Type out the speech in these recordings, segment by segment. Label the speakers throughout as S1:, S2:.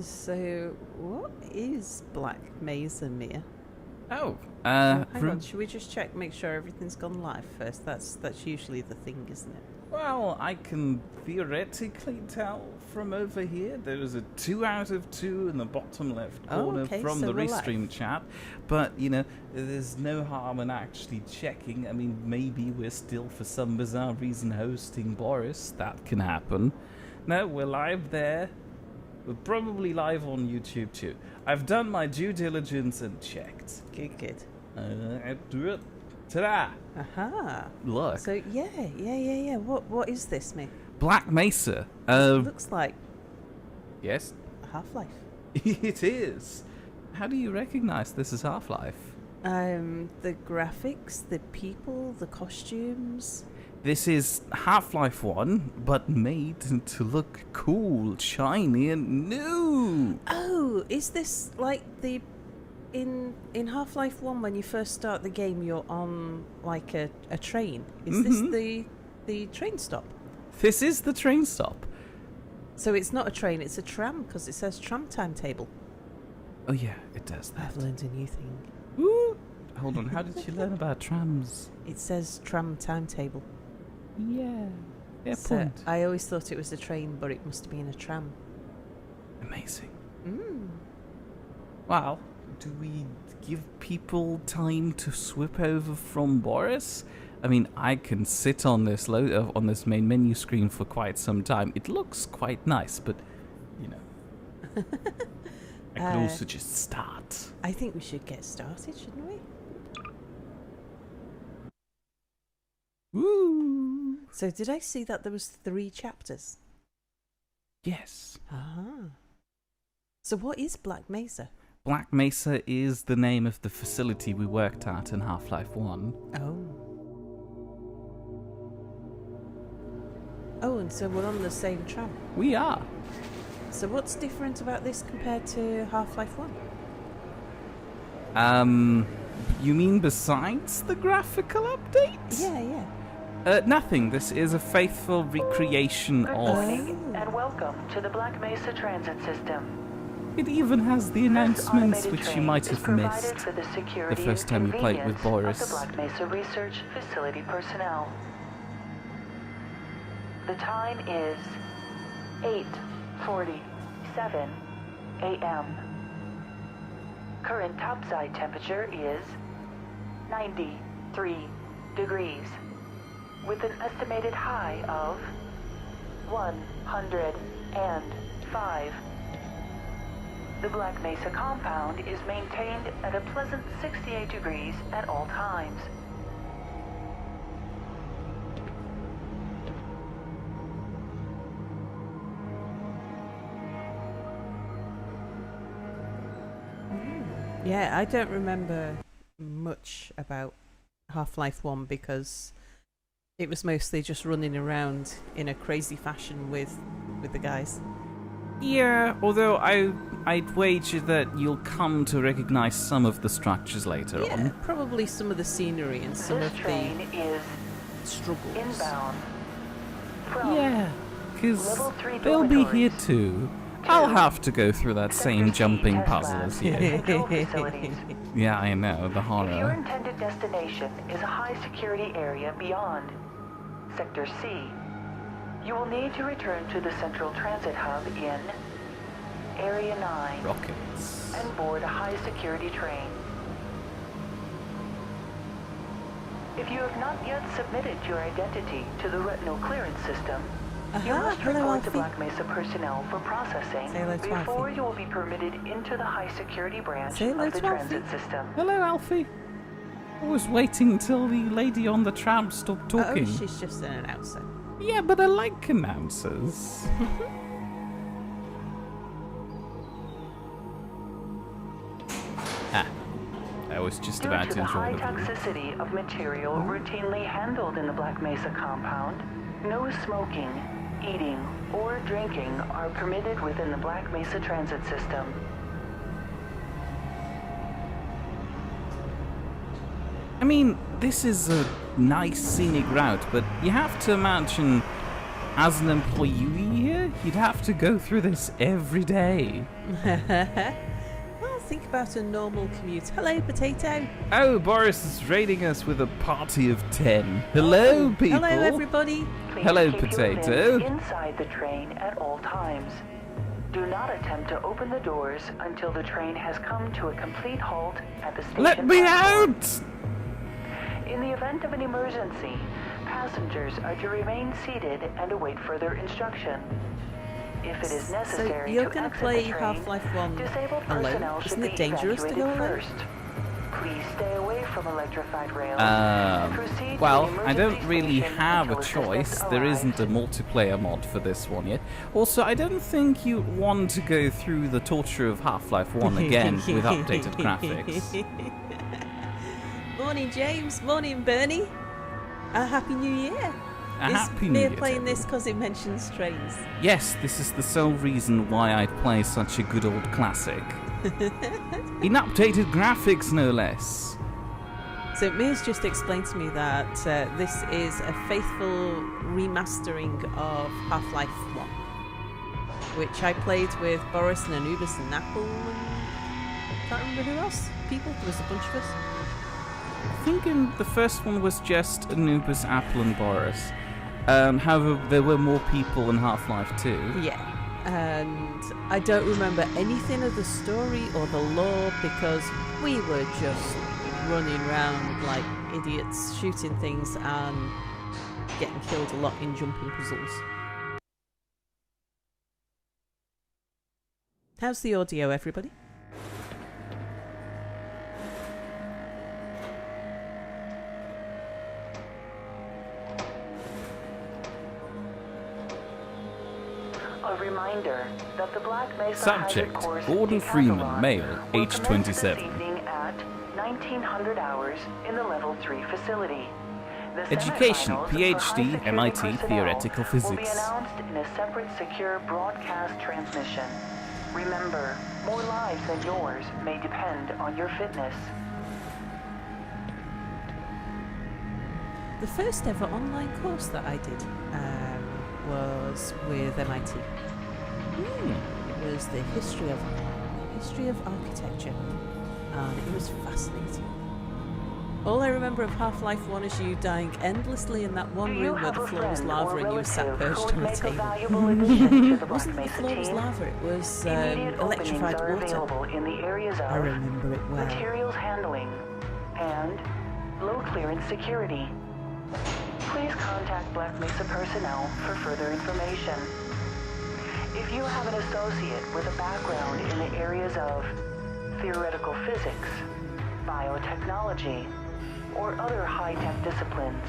S1: So, what is Black Mesa, Mia?
S2: Oh,
S1: Hang on, should we just check, make sure everything's gone live first? That's usually the thing, isn't it?
S2: well, I can theoretically tell from over here. There is a 2 out of 2 in the bottom left corner
S1: okay,
S2: from
S1: so
S2: the
S1: we're
S2: restream
S1: live.
S2: chat. But, you know, there's no harm in actually checking. I mean, maybe we're still, for some bizarre reason, hosting Boris. That can happen. No, we're live there. We're probably live on YouTube too. I've done my due diligence and checked.
S1: Good.
S2: Ta-da!
S1: Aha.
S2: Look.
S1: So, yeah. What is this, Mia?
S2: Black Mesa.
S1: Looks like
S2: Yes?
S1: Half-Life.
S2: It is. How do you recognize this as Half-Life?
S1: The graphics, the people, the costumes.
S2: This is Half-Life 1, but made to look cool, shiny, and new.
S1: Oh, is this like the in Half-Life 1 when you first start the game? You're on like a train. Is this the train stop?
S2: This is the train stop.
S1: So it's not a train; it's a tram because it says tram timetable.
S2: Oh yeah, it does that.
S1: I've learned a new thing.
S2: Ooh. Hold on, how did you learn about trams?
S1: It says tram timetable.
S2: Yeah. Yeah,
S1: So
S2: point.
S1: I always thought it was a train, but it must have been a tram.
S2: Amazing.
S1: Mm.
S2: Well, do we give people time to swip over from Boris? I mean, I can sit on this on this main menu screen for quite some time. It looks quite nice, but you know, I could also just start.
S1: I think we should get started, shouldn't we?
S2: Woo!
S1: So did I see that there was 3 chapters?
S2: Yes.
S1: Ah. So what is Black Mesa?
S2: Black Mesa is the name of the facility we worked at in Half-Life 1.
S1: Oh, and so we're on the same tram.
S2: We are.
S1: So what's different about this compared to Half-Life 1?
S2: You mean besides the graphical update?
S1: Yeah.
S2: Nothing. This is a faithful recreation
S3: Good
S2: of...
S3: morning and welcome to the Black Mesa Transit System.
S2: It even has the
S3: This
S2: announcements
S3: automated
S2: which you
S3: train
S2: might
S3: is
S2: have
S3: provided
S2: missed
S3: for the security
S2: the first time you played with
S3: and
S2: Boris.
S3: convenience of the Black Mesa Research Facility personnel. The time is 8:47 a.m. Current topside temperature is 93 degrees, with an estimated high of 105. The Black Mesa compound is maintained at a pleasant 68 degrees at all times.
S1: Yeah, I don't remember much about Half-Life 1 because it was mostly just running around in a crazy fashion with the guys.
S2: Yeah, although I'd wager that you'll come to recognize some of the structures later
S1: Yeah,
S2: on.
S1: probably some of the scenery and some
S3: This
S1: of
S3: train
S1: the
S3: is
S1: struggles.
S3: inbound from
S2: Yeah, because
S3: Level 3
S2: they'll be here
S3: dormitories
S2: too. I'll have to go through that same
S3: Sector C
S2: jumping
S3: test
S2: puzzle
S3: labs
S2: as you.
S3: and control facilities.
S2: Yeah, I know, the
S3: If your
S2: horror.
S3: intended destination is a high security area beyond Sector C, you will need to return to the Central Transit Hub in Area 9
S2: Rockets.
S3: and board a high security train. If you have not yet submitted your identity to the retinal clearance system, you must
S1: hello,
S3: report to
S1: Alfie.
S3: Black Mesa personnel for processing
S1: Say hello to
S3: before
S1: Alfie.
S3: you will be permitted into the high security branch
S1: Say hello
S3: of the
S1: to Alfie.
S3: transit system.
S2: Hello, Alfie. I was waiting until the lady on the tram stopped talking.
S1: Oh, she's just an announcer.
S2: Yeah, but I like announcers. I was just
S3: Due
S2: about
S3: to
S2: to
S3: the high
S2: enjoy the view.
S3: toxicity of material routinely handled in the Black Mesa compound, no smoking, eating, or drinking are permitted within the Black Mesa transit system.
S2: I mean, this is a nice scenic route, but you have to imagine, as an employee here, Mesa, you'd have to go through this every day.
S1: Well, think about a normal commute. Hello, Potato.
S2: Oh, Boris is raiding us with a party of 10. Hello, people.
S1: Hello, everybody.
S3: Please
S2: Hello,
S3: keep your
S2: Potato.
S3: limbs inside the train at all times. Do not attempt to open the doors until the train has come to a complete halt at the station.
S2: Let me
S3: platform.
S2: out!
S3: In the event of an emergency, passengers are to remain seated and await further instruction. If it is necessary
S1: So you're
S3: to
S1: going to
S3: exit
S1: play
S3: the train,
S1: Half-Life 1
S3: disabled personnel
S1: alone?
S3: should
S1: Isn't
S3: be
S1: it dangerous to go
S3: evacuated
S1: alone?
S3: first. Please stay away from electrified rails. and proceed to
S2: Well,
S3: the
S2: I don't
S3: emergency
S2: really
S3: station
S2: have a
S3: until assistance
S2: choice. There
S3: arrives.
S2: isn't a multiplayer mod for this one yet. Also, I don't think you want to go through the torture of Half-Life 1 again with updated graphics.
S1: Morning, James. Morning, Bernie. A Happy New Year.
S2: A
S1: Is
S2: happy New
S1: Mia
S2: Year.
S1: playing
S2: to
S1: this because it mentions trains?
S2: Yes, this is the sole reason why I play such a good old classic. In updated graphics, no less.
S1: So Mia's just explained to me that this is a faithful remastering of Half-Life 1, which I played with Boris and Anubis and Apple and can't remember who else. People, there was a bunch of us.
S2: I think in the first one was just Anubis, Apple, and Boris. However, there were more people in Half-Life 2.
S1: Yeah, and I don't remember anything of the story or the lore because we were just running around like idiots, shooting things and getting killed a lot in jumping puzzles. How's the audio, everybody?
S3: A reminder that the Black Mesa
S2: Subject,
S3: Hybrid Course
S2: Gordon Freeman,
S3: decathlon
S2: male,
S3: will
S2: age
S3: commence
S2: 27.
S3: This evening at 1900 hours in the Level 3 facility. The
S2: Education,
S3: semifinals for
S2: PhD,
S3: high-security
S2: MIT,
S3: personnel
S2: theoretical
S3: will be
S2: physics.
S3: announced in a separate secure broadcast transmission. Remember, more lives than yours may depend on your fitness.
S1: The first ever online course that I did was with MIT. It was the history of architecture, and it was fascinating. All I remember of Half-Life 1 is you dying endlessly in that one room where the floor was lava and you were sat perched on a table. It wasn't the floor was lava, it was electrified water.
S3: In the areas of
S1: I remember it well.
S3: materials handling and low clearance security. Please contact Black Mesa personnel for further information. If you have an associate with a background in the areas of theoretical physics, biotechnology, or other high-tech disciplines,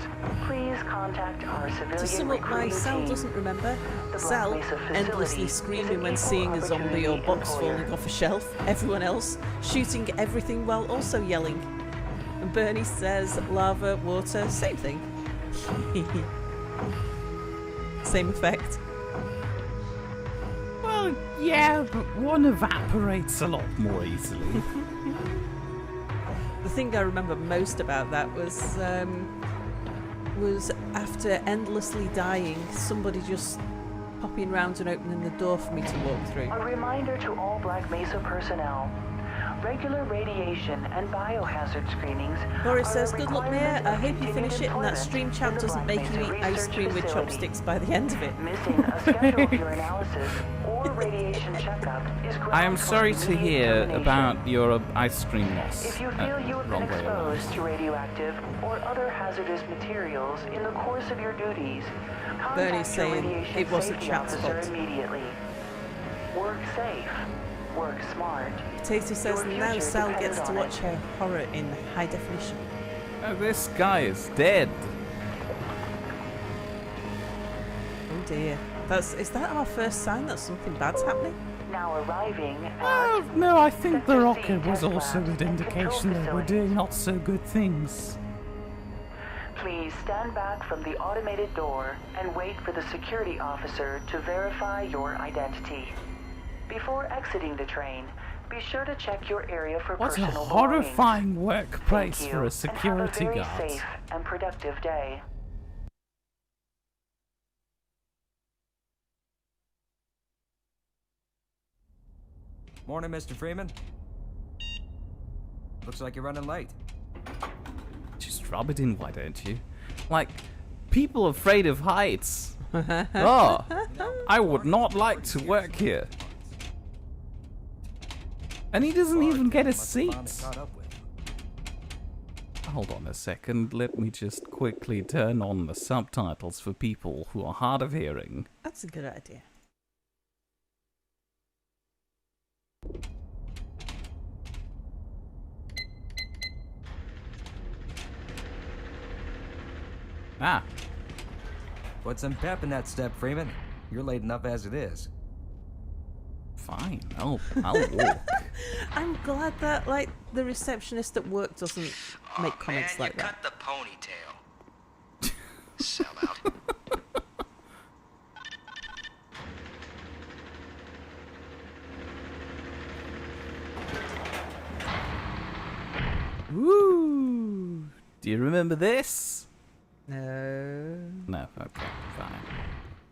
S3: please contact our civilian
S1: To sum up, my
S3: recruiting
S1: Sal
S3: team.
S1: doesn't remember.
S3: The Black
S1: Sal
S3: Mesa facility
S1: endlessly
S3: is
S1: screaming
S3: an
S1: when
S3: equal
S1: seeing a zombie or
S3: opportunity
S1: box
S3: employer.
S1: falling off a shelf. Everyone else shooting everything while also yelling. And Bernie says lava, water, same thing. Same effect.
S2: Well, yeah, but one evaporates a lot more easily.
S1: The thing I remember most about that was after endlessly dying, somebody just popping round and opening the door for me to walk through.
S3: A reminder to all Black Mesa personnel. Regular radiation and biohazard screenings.
S1: Boris
S3: are
S1: says,
S3: a
S1: "Good luck, Mia.
S3: requirement
S1: I
S3: of
S1: hope you
S3: continued
S1: finish it and that
S3: employment
S1: stream
S3: in
S1: chat
S3: the
S1: doesn't
S3: Black
S1: make you
S3: Mesa
S1: eat ice
S3: research
S1: cream with
S3: facility.
S1: chopsticks by the end of it."
S3: Missing a schedule of your analysis or radiation checkup is grounds
S2: I am
S3: for
S2: sorry to
S3: immediate
S2: hear
S3: termination.
S2: about your ice cream loss.
S3: If you feel you have been
S2: wrong way around.
S3: exposed to radioactive or other hazardous materials in the course of your duties, contact
S1: Bernie's
S3: your
S1: saying
S3: radiation
S1: it wasn't
S3: safety
S1: Chat's
S3: officer
S1: fault.
S3: immediately. Work safe. Work smart.
S1: Potato says
S3: Your
S1: now
S3: future
S1: Sal
S3: depends
S1: gets to
S3: on
S1: watch
S3: it.
S1: her horror in high definition.
S2: Oh, this guy is dead.
S1: Oh dear. Is that our first sign that something bad's happening?
S3: Now arriving at
S2: Oh, no, I think the
S3: Sector C
S2: rocket was
S3: test
S2: also
S3: labs
S2: an
S3: and
S2: indication
S3: control
S2: they were
S3: facilities.
S2: doing not so good things.
S3: Please stand back from the automated door and wait for the security officer to verify your identity. Before exiting the train, be sure to check your area for
S2: What a
S3: personal
S2: horrifying
S3: belongings.
S2: workplace
S3: Thank
S2: for
S3: you,
S2: a
S3: and
S2: security
S3: have a very
S2: guard.
S3: safe and productive day.
S4: Morning, Mr. Freeman. Looks like you're running late.
S2: Just rub it in, why don't you? Like, people afraid of heights. Oh, I would not like to work here. And he doesn't even get a seat. Hold on a second, let me just quickly turn on the subtitles for people who are hard of hearing.
S1: That's a good idea.
S2: Ah,
S4: Put some pep in that step, Freeman. You're late enough as it is.
S2: fine, I'll walk.
S1: I'm glad that, like, the receptionist at work doesn't make comments
S5: man,
S1: like
S5: you
S1: that.
S5: cut the ponytail. Sell out.
S2: Woo! Do you remember this?
S1: No.
S2: No, okay, fine.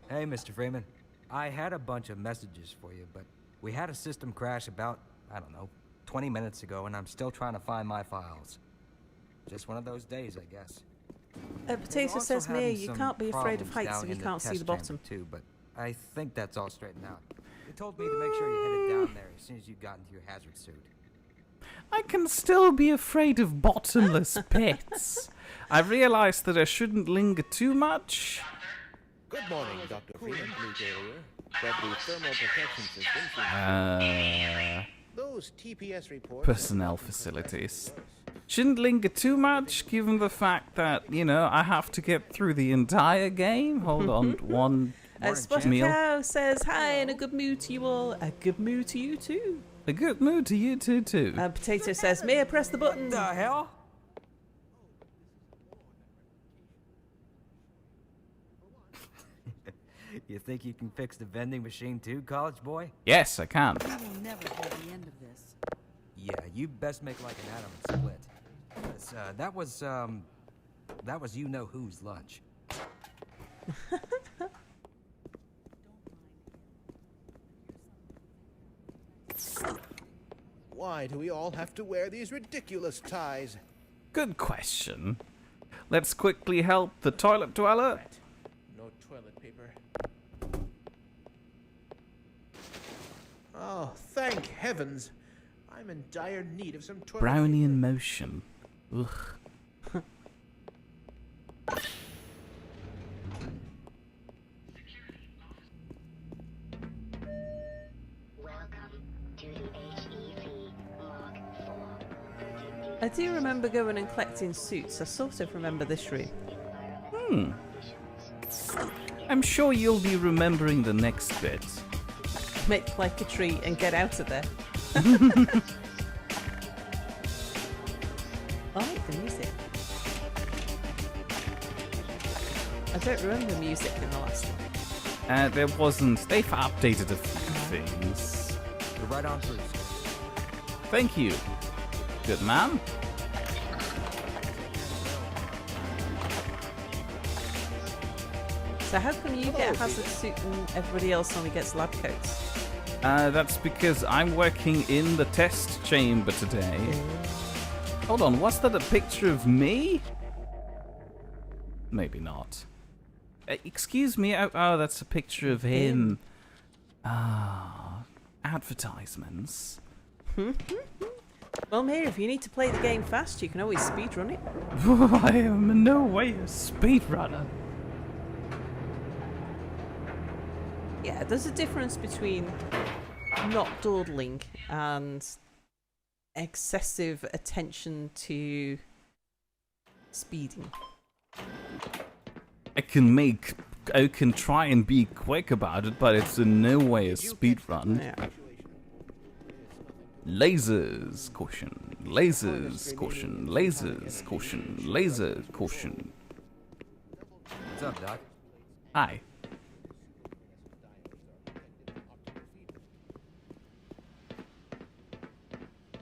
S4: Hey, Mr. Freeman. I had a bunch of messages for you, but we had a system crash about, I don't know, 20 minutes ago, and I'm still trying to find my files. Just one of those days, I guess.
S1: Potato
S4: Also
S1: says, Mia,
S4: having
S1: you
S4: some
S1: can't be afraid of
S4: problems
S1: heights
S4: down
S1: if you
S4: in
S1: can't see
S4: test
S1: the bottom.
S4: chamber too, but I think that's all straightened out. They told me to make sure you headed down there as soon as you got into your hazard suit.
S2: I can still be afraid of bottomless pits. I realized that I shouldn't linger too much.
S6: Good morning, Dr. Freeman. Leaked earlier, but the thermal protection systems. Those TPS reports.
S2: Personnel facilities. Shouldn't linger too much, given the fact that, you know, I have to get through the entire game. Hold on, one
S1: Spotted
S2: meal.
S1: Cow says, hi, and a good mood to you all. A good mood to you too.
S2: A good mood to you too.
S1: Potato says, Mia, press the button.
S4: The hell? You think you can fix the vending machine too, college boy?
S2: Yes, I can.
S7: We will never hear the end of this.
S4: Yeah, you best make like an atom and split. 'Cause, that was you know whose lunch.
S6: Why do we all have to wear these ridiculous ties?
S2: Good question. Let's quickly help the toilet dweller.
S6: No toilet paper. Oh, thank heavens! I'm in dire need of some toilet
S2: Brownie
S6: paper.
S2: in motion. Ugh.
S1: I do remember going and collecting suits. I sort of remember this room.
S2: I'm sure you'll be remembering the next bit.
S1: Make like a tree and get out of there. I like the music. I don't remember music in the last one.
S2: There wasn't. They've updated a few things.
S4: You're right on through.
S2: Thank you. Good man.
S1: So how come you get a hazard suit and everybody else only gets lab coats?
S2: That's because I'm working in the test chamber today. Hold on, was that a picture of me? Maybe not. Excuse me, oh, that's a picture of him. Ah, advertisements.
S1: Well, Mary, if you need to play the game fast, you can always speedrun it.
S2: I am in no way a speedrunner.
S1: Yeah, there's a difference between not dawdling and excessive attention to speeding.
S2: I can try and be quick about it, but it's in no way a speedrun.
S1: Yeah.
S2: Lasers, caution. Lasers, caution. Lasers, caution. Laser, caution.
S4: What's up, Doc?
S2: Hi.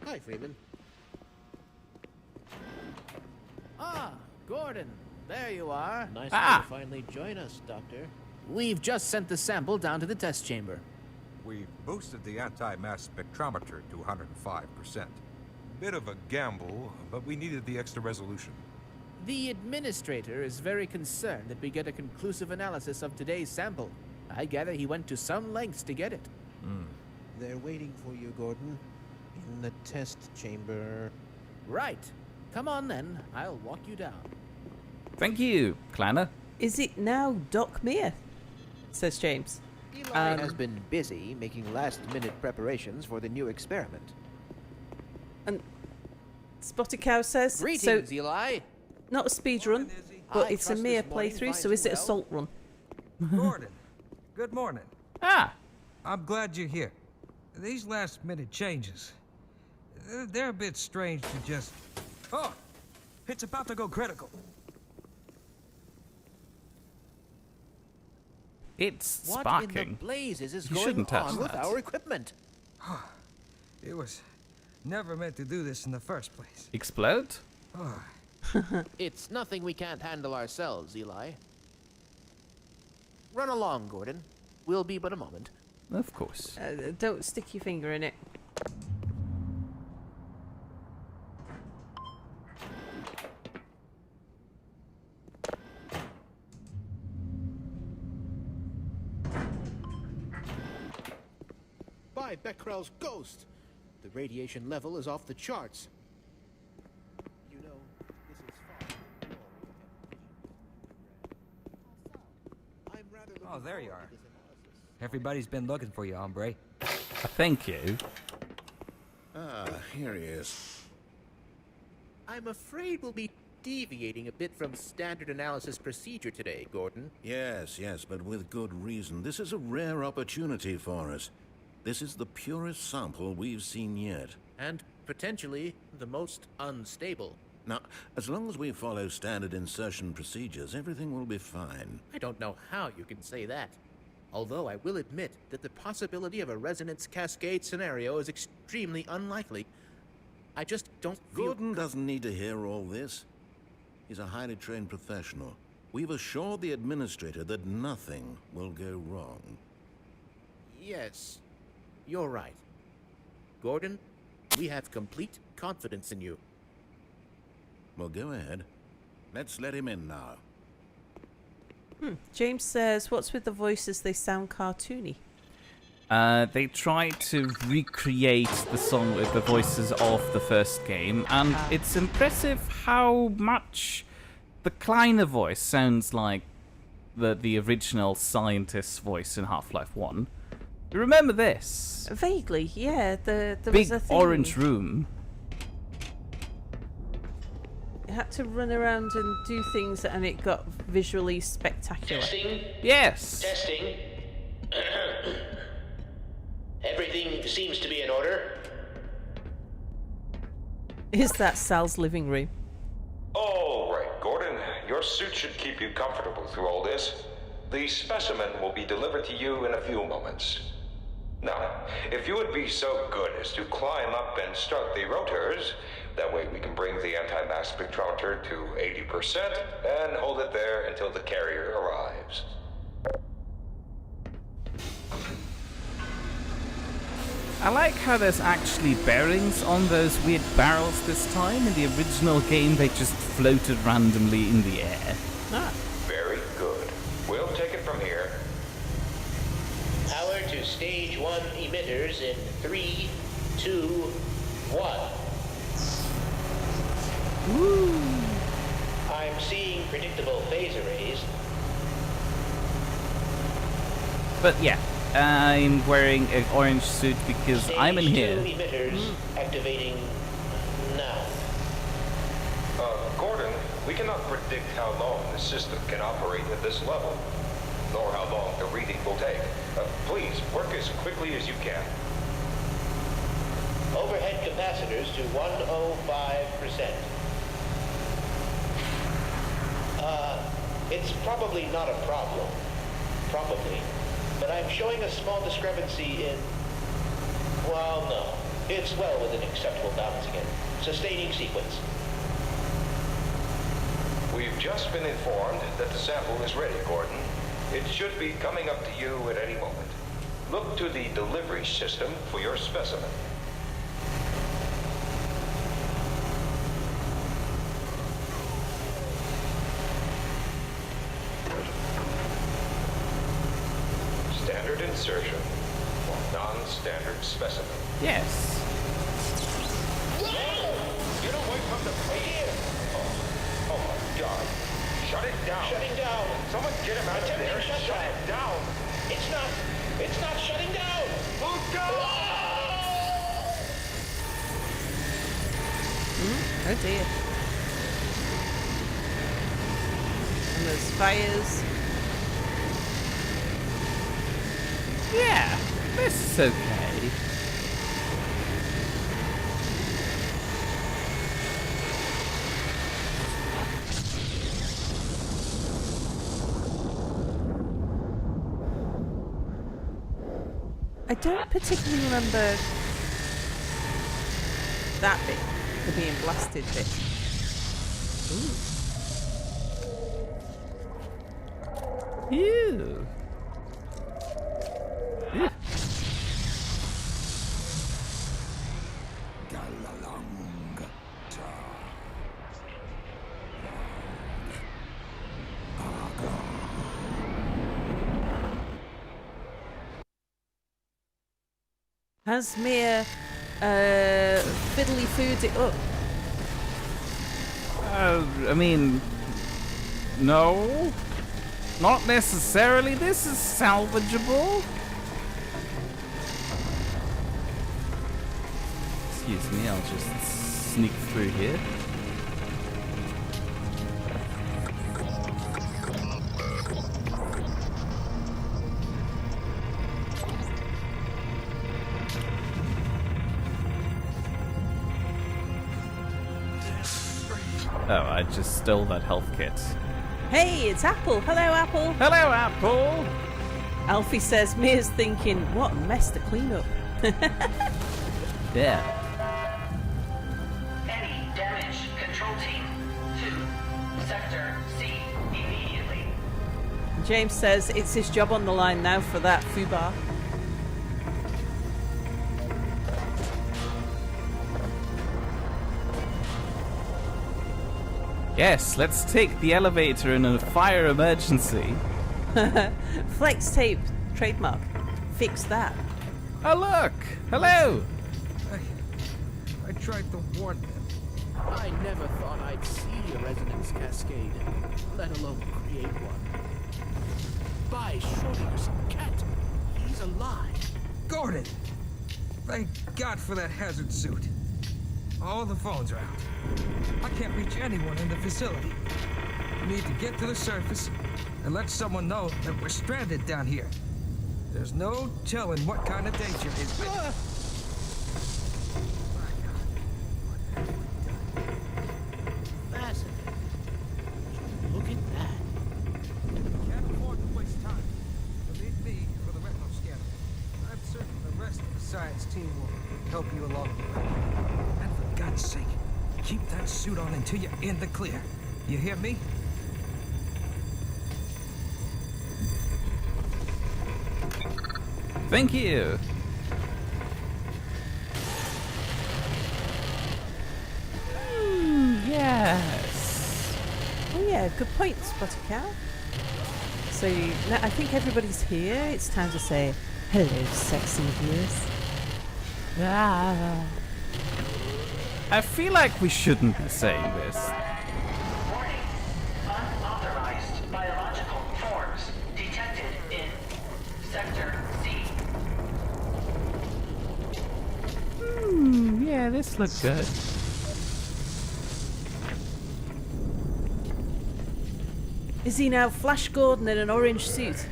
S6: Hi, Freeman.
S8: Ah, Gordon, there you are.
S6: Nice
S2: Ah.
S6: to finally join us, Doctor.
S8: We've just sent the sample down to the test chamber.
S9: We've boosted the anti-mass spectrometer to 105%. Bit of a gamble, but we needed the extra resolution.
S8: The administrator is very concerned that we get a conclusive analysis of today's sample. I gather he went to some lengths to get it.
S6: They're waiting for you, Gordon. In the test chamber.
S8: Right. Come on then. I'll walk you down.
S2: Thank you, Clanner.
S1: Is it now Doc Mia? Says James.
S6: Eli has been busy making last-minute preparations for the new experiment.
S1: And Spotted Cow says...
S8: Greetings,
S1: so,
S8: Eli.
S1: not a speed run, but
S6: I
S1: it's a
S6: trust
S1: Mia
S6: this morning
S1: playthrough, so
S6: finds
S1: is
S6: you
S1: it a
S6: well?
S1: salt run?
S4: Gordon, good morning.
S2: Ah,
S4: I'm glad you're here. These last-minute changes, they're a bit strange to just... Oh, it's about to go critical.
S2: it's
S6: What
S2: sparking.
S6: in the blazes is
S2: You
S6: going
S2: shouldn't touch
S6: on with
S2: that.
S6: our equipment?
S4: It was never meant to do this in the first place.
S2: Explode?
S6: It's nothing we can't handle ourselves, Eli. Run along, Gordon. We'll be but a moment.
S2: Of course.
S1: Don't stick your finger in it.
S6: By Becquerel's ghost! The radiation level is off the charts. You know, this is far from I'm rather looking
S4: Oh, there you
S6: forward
S4: are.
S6: to this analysis.
S4: Everybody's been looking for you, hombre.
S2: Thank you.
S10: Ah, here he is.
S6: I'm afraid we'll be deviating a bit from standard analysis procedure today, Gordon.
S10: Yes, but with good reason. This is a rare opportunity for us. This is the purest sample we've seen yet.
S6: And potentially the most unstable.
S10: Now, as long as we follow standard insertion procedures, everything will be fine.
S6: I don't know how you can say that. Although I will admit that the possibility of a resonance cascade scenario is extremely unlikely. I just don't feel...
S10: Gordon doesn't need to hear all this. He's a highly trained professional. We've assured the administrator that nothing will go wrong.
S6: Yes, you're right. Gordon, we have complete confidence in you.
S10: Well, go ahead. Let's let him in now.
S1: James says, what's with the voices? They sound cartoony.
S2: They tried to recreate the song with the voices of the first game, and it's impressive how much the Kleiner voice sounds like the original scientist's voice in Half-Life 1. You remember this?
S1: Vaguely, yeah. There
S2: Big
S1: was a thing.
S2: orange room.
S1: You had to run around and do things, and it got visually spectacular.
S11: Testing.
S2: Yes.
S11: Testing. Everything seems to be in order.
S1: Is that Sal's living room?
S12: All right, Gordon. Your suit should keep you comfortable through all this. The specimen will be delivered to you in a few moments. Now, if you would be so good as to climb up and start the rotors, that way we can bring the anti-mass spectrometer to 80% and hold it there until the carrier arrives.
S2: I like how there's actually bearings on those weird barrels this time. In the original game, they just floated randomly in the air.
S12: Very good. We'll take it from here.
S11: Power to stage 1 emitters in 3, 2, 1.
S2: Woo!
S11: I'm seeing predictable phase arrays.
S2: But yeah, I'm wearing an orange suit because
S11: Stage
S2: I'm in
S11: 2
S2: here.
S11: emitters activating now.
S12: Gordon, we cannot predict how long the system can operate at this level, nor how long the reading will take. Please, work as quickly as you can.
S11: Overhead capacitors to 105%. It's probably not a problem. Probably. But I'm showing a small discrepancy in... Well, no. It's well within acceptable bounds again. Sustaining sequence.
S12: We've just been informed that the sample is ready, Gordon. It should be coming up to you at any moment. look to the delivery system for your specimen. Standard insertion or non-standard specimen.
S2: Yes.
S12: Get away from the plate! Oh my God. Shut it down.
S11: Shutting down.
S12: Someone get him out of there.
S11: Shut
S12: Shut it down.
S11: It's not shutting down.
S12: Move down!
S1: Oh dear. And there's fires.
S2: Yeah, this is okay.
S1: I don't particularly remember that bit, the being blasted bit. Ooh.
S2: Ew. Ew.
S1: Has Mia fiddly food it up?
S2: I mean, no, not necessarily. This is salvageable. Excuse me, I'll just sneak through here. Oh, I just stole that health kit.
S1: Hey, it's Apple. Hello, Apple.
S2: Hello, Apple.
S1: Alfie says Mia's thinking, what a mess to clean up.
S2: Yeah.
S3: Any damage, control team to Sector C immediately.
S1: James says it's his job on the line now for that foobar.
S2: Yes, let's take the elevator in a fire emergency.
S1: Flex tape, trademark. Fix that.
S2: Oh, look! Hello!
S4: I tried to warn them.
S8: I never thought I'd see a resonance cascade, let alone create one. By Schrodinger's cat, he's alive.
S4: Gordon! Thank God for that hazard suit. All the phones are out. I can't reach anyone in the facility. We need to get to the surface and let someone know that we're stranded down here. There's no telling what kind of danger is with.
S8: Fascinating. Look at that.
S4: Can't afford to waste time. Believe me for the retinal scanner. I'm certain the rest of the science team will help you along the way. And for God's sake, keep that suit on until you're in the clear. You hear me?
S2: Thank you. Yes.
S1: Oh yeah, good point, Spotted Cow. So now I think everybody's here. It's time to say hello, sexy viewers.
S2: Ah. I feel like we shouldn't be saying this.
S3: Warning. Unauthorized biological forms detected in Sector C.
S2: Yeah, this looks good.
S1: Is he now Flash Gordon in an orange suit?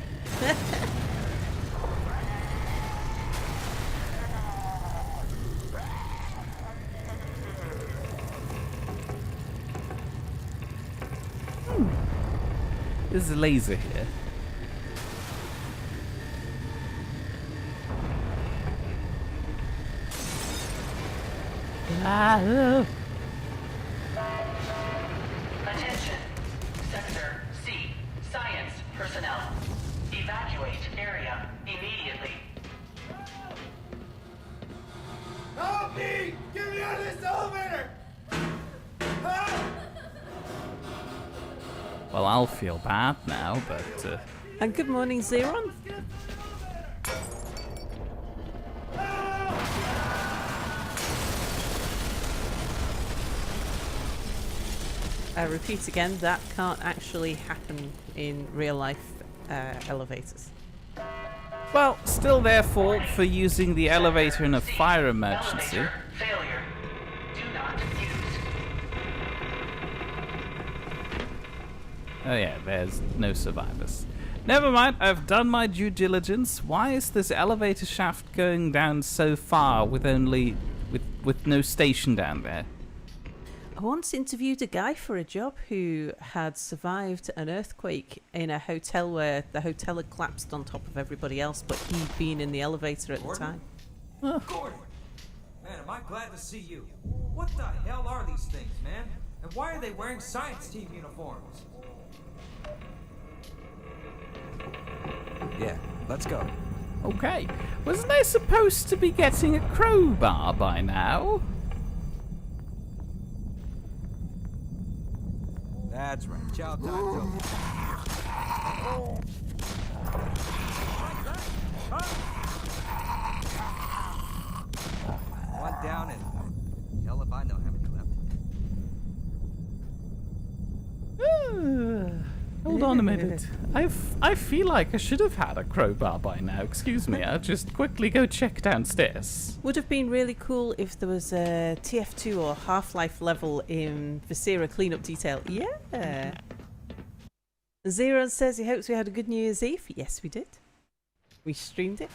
S2: There's a laser here. Ah.
S3: Attention. Sector C. Science personnel. Evacuate area immediately.
S2: Well, I'll feel bad now, but...
S1: And good morning, Zeron. I repeat again, that can't actually happen in real life elevators.
S2: Well, still their fault for using the elevator in a fire emergency.
S3: Failure. Do not use.
S2: Oh yeah, there's no survivors. Never mind, I've done my due diligence. Why is this elevator shaft going down so far with no station down there?
S1: I once interviewed a guy for a job who had survived an earthquake in a hotel where the hotel had collapsed on top of everybody else, but he'd been in the elevator at the time.
S13: Gordon! Man, am I glad to see you. What the hell are these things, man? And why are they wearing science team uniforms?
S4: Yeah, let's go.
S2: Okay. Wasn't I supposed to be getting a crowbar by now?
S4: That's right. Chow time. One down and hell if I know how many left.
S2: Hold on a minute. I feel like I should have had a crowbar by now. Excuse me, I'll just quickly go check downstairs.
S1: Would have been really cool if there was a TF2 or Half-Life level in Viscera cleanup detail. Yeah. Zero says he hopes we had a good New Year's Eve. Yes, we did. We streamed it.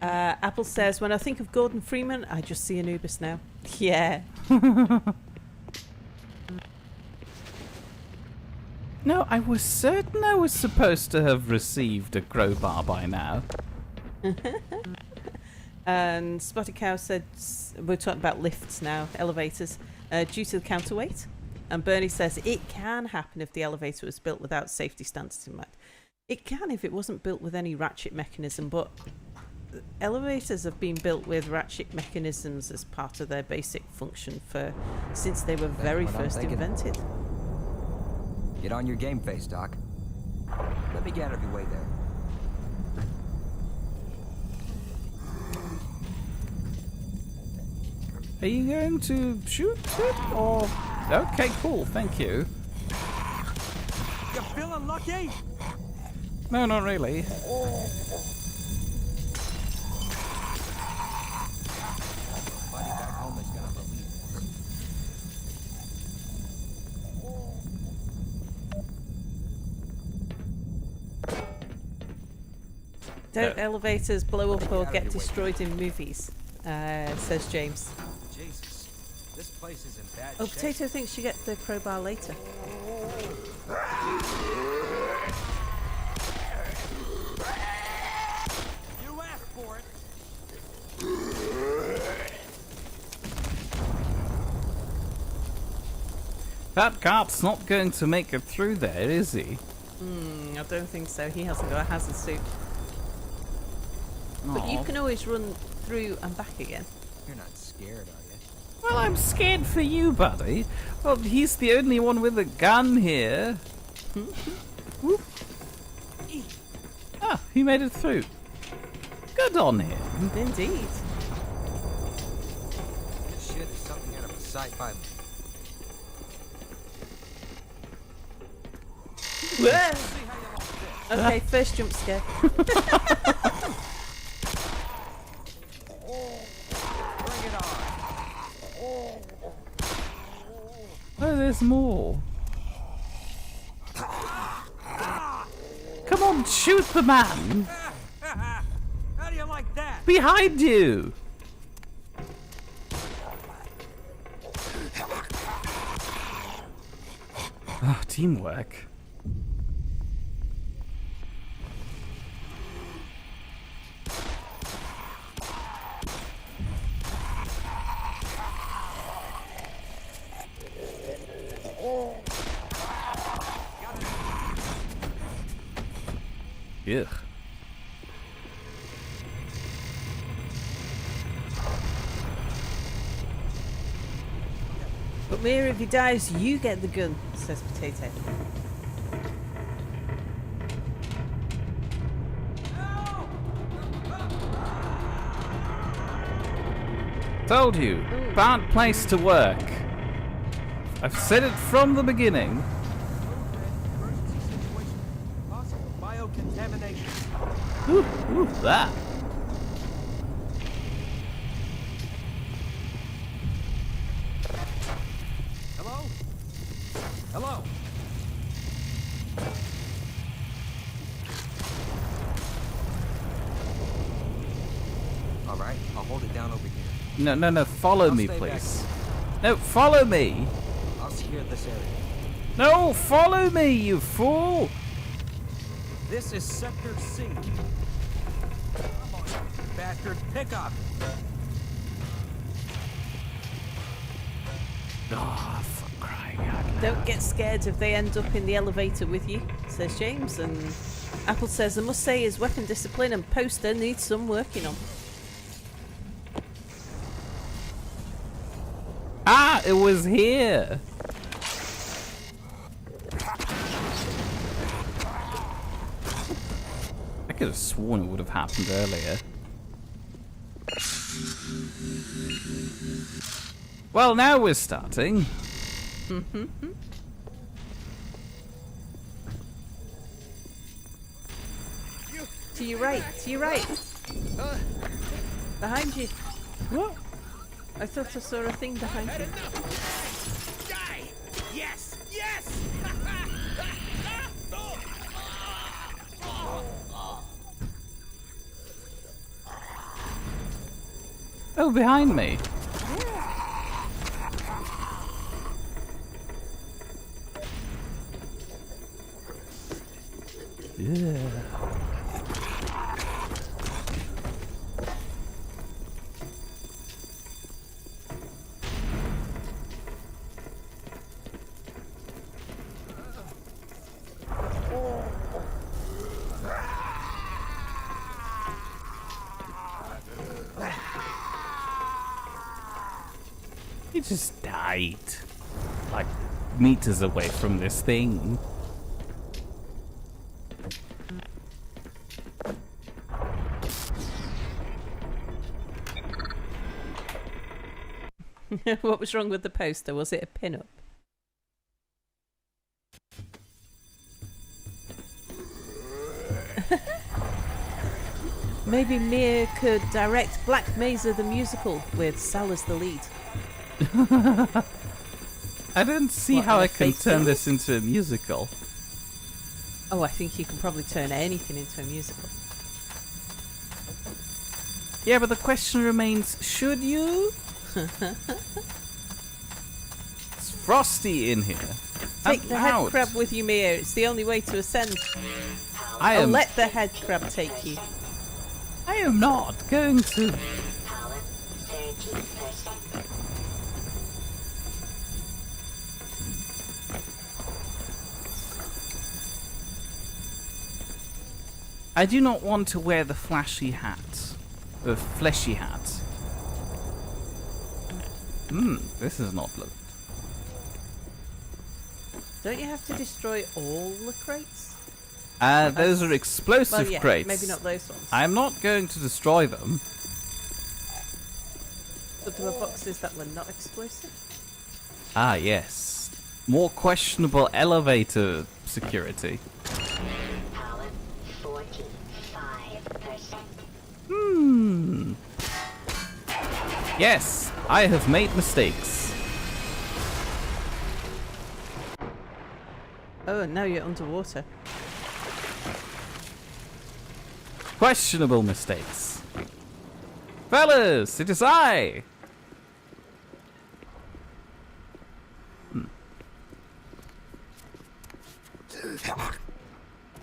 S1: Apple says, when I think of Gordon Freeman, I just see Anubis now. Yeah.
S2: No, I was certain I was supposed to have received a crowbar by now.
S1: And Spotty Cow said, we're talking about lifts now, elevators, due to the counterweight. And Bernie says, it can happen if the elevator was built without safety standards in mind. It can if it wasn't built with any ratchet mechanism, but elevators have been built with ratchet mechanisms as part of their basic function since they were very first invented.
S4: Get on your game face, Doc. Let me get out of your way there.
S2: Are you going to shoot it or... Okay, cool, thank you.
S13: You feeling lucky?
S2: No, not really.
S4: Buddy back home is gonna believe this.
S1: Don't elevators blow up or get destroyed in movies, says James.
S4: Jesus, this place is in bad
S1: Oh,
S4: shape.
S1: Potato thinks you get the crowbar later.
S13: You asked for it.
S2: That cart's not going to make it through there, is he?
S1: I don't think so. He hasn't got a hazard suit. But you can always run through and back again.
S4: You're not scared, are you?
S2: Well, I'm scared for you, buddy. Well, he's the only one with a gun here. Whoop. Ah, he made it through. Good on him.
S1: Indeed.
S4: This shit is something out of a sci-fi.
S1: Okay, first jump scare.
S2: Oh, there's more. Come on, shoot the man.
S13: How do you like that?
S2: Behind you. Oh, teamwork. Ugh.
S1: But Mira, if he dies, you get the gun, says Potato.
S2: Told you, bad place to work. I've said it from the beginning.
S13: Possible biocontamination.
S2: Ooh, that.
S13: Hello? Hello? All right, I'll hold it down over here.
S2: No, follow me,
S13: stay
S2: please. No, follow me.
S13: I'll secure this area.
S2: No, follow me, you fool.
S13: This is Sector C. Come on, bastard, pick up.
S2: Oh, for crying out loud.
S1: Don't get scared if they end up in the elevator with you, says James. And Apple says, I must say his weapon discipline and poster needs some working on.
S2: Ah, it was here. I could have sworn it would have happened earlier. Well, now we're starting.
S1: To your right, to your right. Behind you.
S2: What?
S1: I thought I saw a thing behind you.
S8: Die! Yes! Yes!
S2: Oh, behind me. Yeah. He just died. Like meters away from this thing.
S1: What was wrong with the poster? Was it a pin-up? Maybe Mia could direct Black Mesa the musical with Sal as the lead.
S2: I don't see how I can turn this into a musical.
S1: Oh, I think you can probably turn anything into a musical.
S2: Yeah, but the question remains, should you? It's frosty in here.
S1: Take
S2: I'm
S1: the head
S2: out.
S1: crab with you, Mia. It's the only way to ascend.
S2: I am.
S1: Let the head crab take you.
S2: I am not going to. I do not want to wear the flashy hat. The fleshy hat. This is not looked.
S1: Don't you have to destroy all the crates?
S2: Those are explosive
S1: well, yeah,
S2: crates.
S1: Maybe not those ones.
S2: I'm not going to destroy them.
S1: But there were boxes that were not explosive.
S2: Ah, yes. More questionable elevator security. Yes, I have made mistakes.
S1: Oh, and now you're underwater.
S2: Questionable mistakes. Fellas, it is I!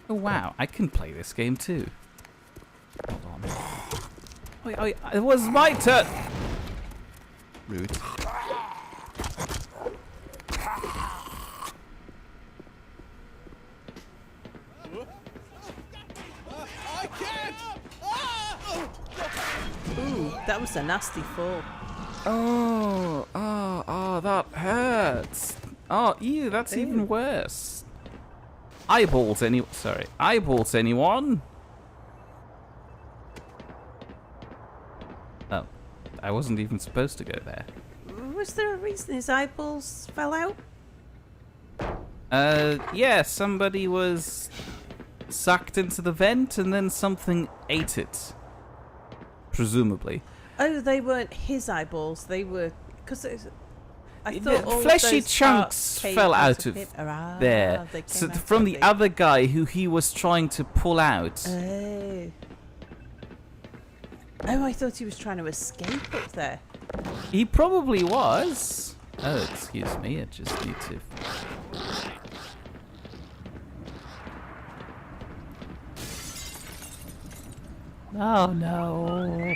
S2: Oh wow, I can play this game too. Hold on. Wait, it was my turn! Rude.
S1: Ooh, that was a nasty fall.
S2: Oh, that hurts. Oh, ew, that's even worse. Eyeballs anyone? Oh. I wasn't even supposed to go there.
S1: Was there a reason his eyeballs fell out?
S2: Yeah, somebody was sucked into the vent and then something ate it. Presumably.
S1: Oh, they weren't his eyeballs. They were... Because I
S2: The
S1: thought all
S2: fleshy
S1: of those
S2: chunks
S1: parts came
S2: fell out of
S1: him.
S2: there.
S1: They came
S2: So
S1: out
S2: from
S1: of
S2: the other guy who he was trying to pull out.
S1: Oh. Oh, I thought he was trying to escape up there.
S2: He probably was. Oh, excuse me. I just need to... Oh, no.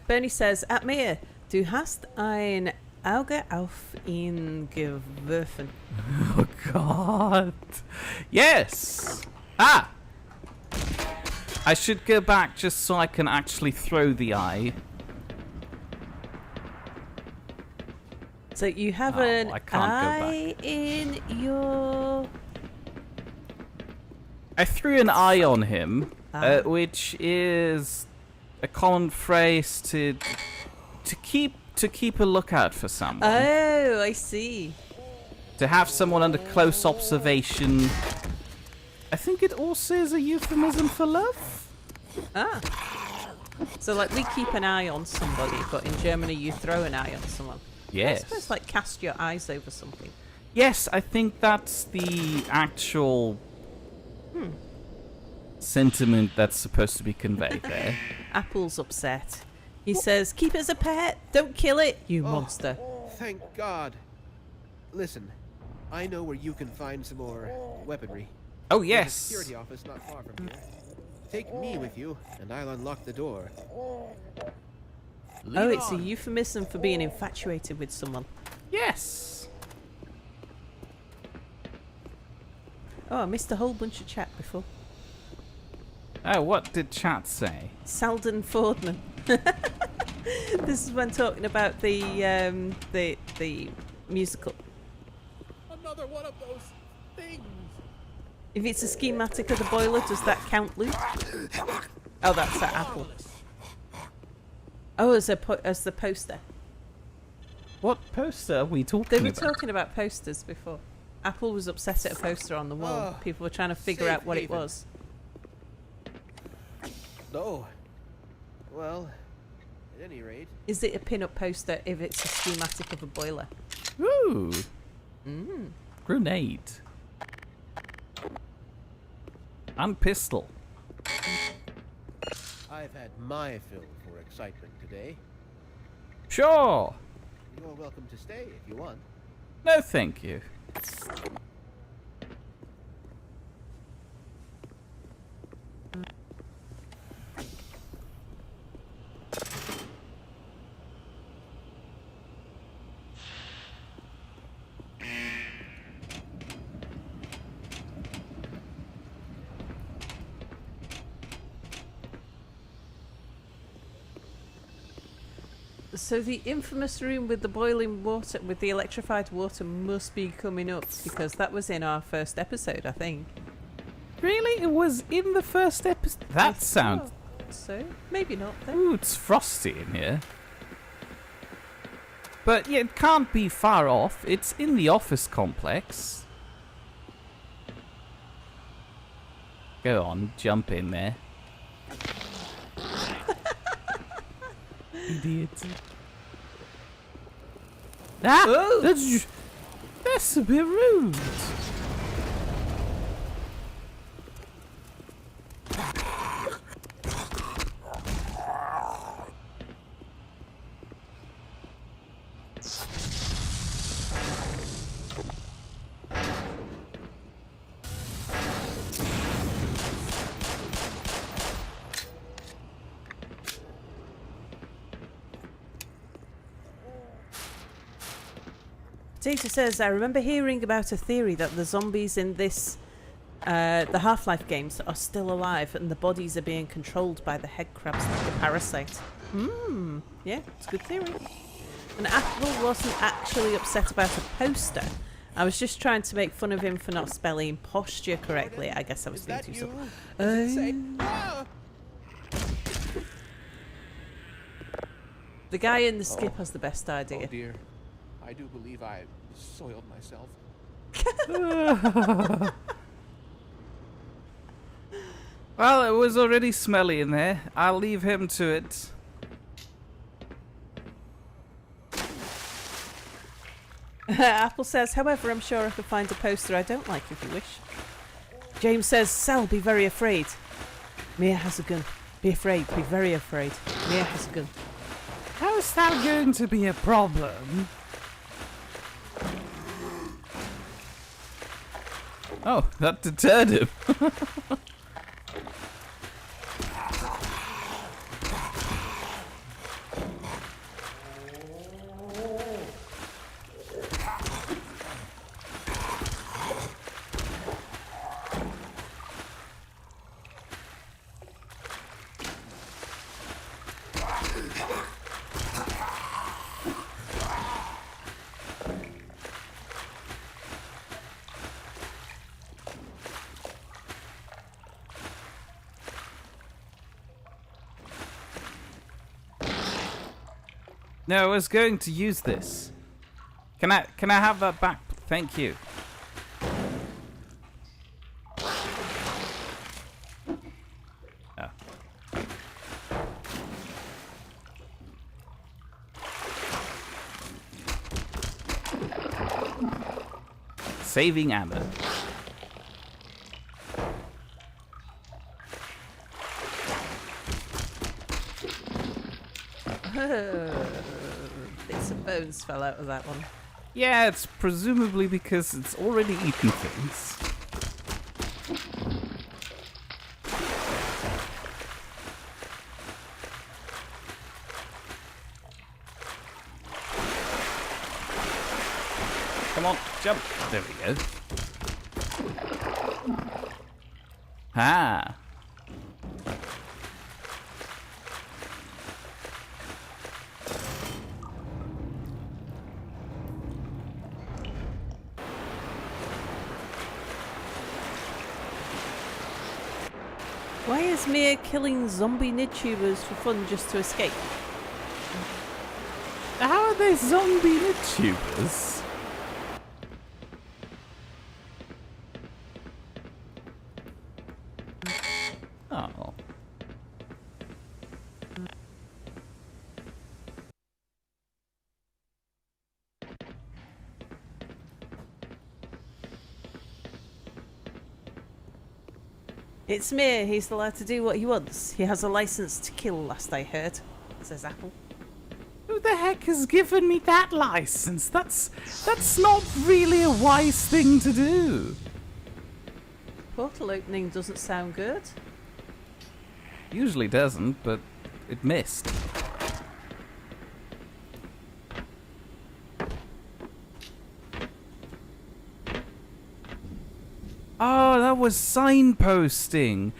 S1: Bernie says, at mir, du hast ein Auge auf ihn geworfen.
S2: Oh, God. Yes. Ah. I should go back just so I can actually throw the eye.
S1: So you have an eye in your...
S2: I threw an eye on him, which is a common phrase to keep a lookout for someone.
S1: Oh, I see.
S2: To have someone under close observation. I think it also is a euphemism for love.
S1: Ah. So like we keep an eye on somebody, but in Germany you throw an eye on someone.
S2: Yes.
S1: I suppose like cast your eyes over something.
S2: Yes, I think that's the actual sentiment that's supposed to be conveyed there.
S1: Apple's upset. He says, keep it as a pet. Don't kill it, you monster.
S8: Thank God. Listen, I know where you can find some more weaponry.
S2: Oh,
S8: There's
S2: yes.
S8: a security office not far from here. Take me with you, and I'll unlock the door.
S1: Oh, it's a euphemism for being infatuated with someone.
S2: Yes.
S1: Oh, I missed a whole bunch of chat before.
S2: Oh, what did chat say?
S1: Salden Fordman. This is when talking about the musical.
S8: Another one of those things.
S1: If it's a schematic of the boiler, does that count, Luke? Oh, that's that Apple. Oh, as the poster.
S2: What poster are we talking
S1: They were
S2: about?
S1: talking about posters before. Apple was upset at a poster on the wall. People were trying to figure out what it was.
S8: No. Well, at any rate.
S1: Is it a pin-up poster if it's a schematic of a boiler?
S2: Ooh. Grenade. And pistol.
S8: I've had my fill for excitement today.
S2: Sure.
S8: You're welcome to stay if you want.
S2: No, thank you.
S1: So the infamous room with the boiling water, with the electrified water, must be coming up because that was in our first episode, I think.
S2: Really? It was in the first episode? That sounds...
S1: So, maybe not then.
S2: Ooh, it's frosty in here. But yeah, it can't be far off. It's in the office complex. Go on, jump in there. Idiot. Ah!
S1: Oh.
S2: That's a bit rude.
S1: Data says, I remember hearing about a theory that the zombies in this the Half-Life games are still alive and the bodies are being controlled by the head crabs like a parasite. Yeah, it's a good theory. And Apple wasn't actually upset about a poster. I was just trying to make fun of him for not spelling posture correctly. I guess I was being too subtle. The guy in the skip has the best idea.
S8: Oh dear. I do believe I soiled myself.
S2: Well, it was already smelly in there. I'll leave him to it.
S1: Apple says, however, I'm sure I could find a poster I don't like if you wish. James says, Sal, be very afraid. Mia has a gun. Be afraid, be very afraid. Mia has a gun.
S2: How is that going to be a problem? Oh, that deterred him. No, I was going to use this. Can I have that back? Thank you. Oh. Saving ammo.
S1: Bits of bones fell out of that one.
S2: Yeah, it's presumably because it's already eaten things. Come on, jump. There we go. Ah.
S1: Why is Mia killing zombie nidtubers for fun just to escape?
S2: How are they zombie nidtubers? Oh.
S1: It's Mir, he's allowed to do what he wants. He has a license to kill, last I heard, says Apple.
S2: Who the heck has given me that license? That's not really a wise thing to do.
S1: Portal opening doesn't sound good.
S2: Usually doesn't, but it missed. Oh, that was signposting. It